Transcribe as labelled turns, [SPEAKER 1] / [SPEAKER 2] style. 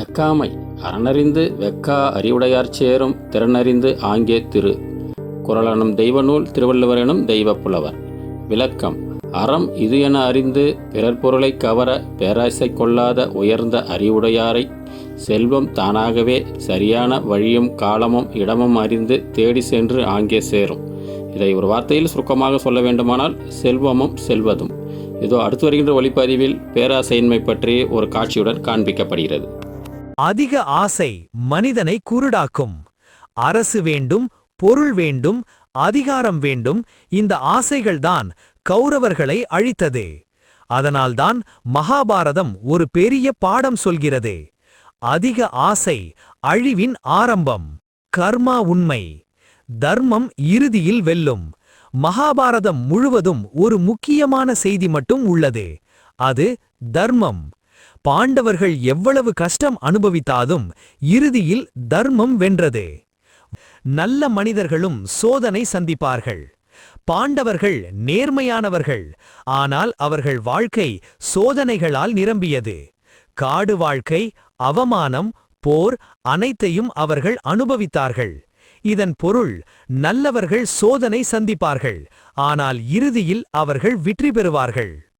[SPEAKER 1] வெக்காமை அறனறிந்து வெக்கா அறிவுடையார் சேரும் திறனறிந்து ஆங்கே திரு. குறளனும் தெய்வநூல் திருவள்ளுவரெனும் தெய்வப் புலவர். விளக்கம்: அறம் இது என அறிந்து பிறர் பொருளை கவர பேராசை கொள்ளாத உயர்ந்த அறிவுடையாரை செல்வம் தானாகவே சரியான வழியும் காலமும் இடமும் அறிந்து தேடி சென்று ஆங்கே சேரும். இதை ஒரு வார்த்தையில் சுருக்கமாக சொல்ல வேண்டுமானால் செல்வமும் செல்வதும். இதோ அடுத்து வருகின்ற ஒளிப்பதிவில் பேராசையின்மை பற்றி ஒரு காட்சியுடன் காண்பிக்கப்படுகிறது.
[SPEAKER 2] அதிக ஆசை மனிதனை குருடாக்கும். அரசு வேண்டும், பொருள் வேண்டும், அதிகாரம் வேண்டும். இந்த ஆசைகள்தான் கௌரவர்களை அழித்தது. அதனால்தான் மகாபாரதம் ஒரு பெரிய பாடம் சொல்கிறது. அதிக ஆசை அழிவின் ஆரம்பம். கர்மா உண்மை, தர்மம் இறுதியில் வெல்லும். மகாபாரதம் முழுவதும் ஒரு முக்கியமான செய்தி மட்டும் உள்ளது. அது தர்மம். பாண்டவர்கள் எவ்வளவு கஷ்டம் அனுபவித்தாலும் இறுதியில் தர்மம் வென்றது. நல்ல மனிதர்களும் சோதனை சந்திப்பார்கள். பாண்டவர்கள் நேர்மையானவர்கள், ஆனால் அவர்கள் வாழ்க்கை சோதனைகளால் நிரம்பியது. காடு வாழ்க்கை, அவமானம், போர் அனைத்தையும் அவர்கள் அனுபவித்தார்கள். இதன் பொருள், நல்லவர்கள் சோதனை சந்திப்பார்கள், ஆனால் இறுதியில் அவர்கள் வெற்றி பெறுவார்கள்.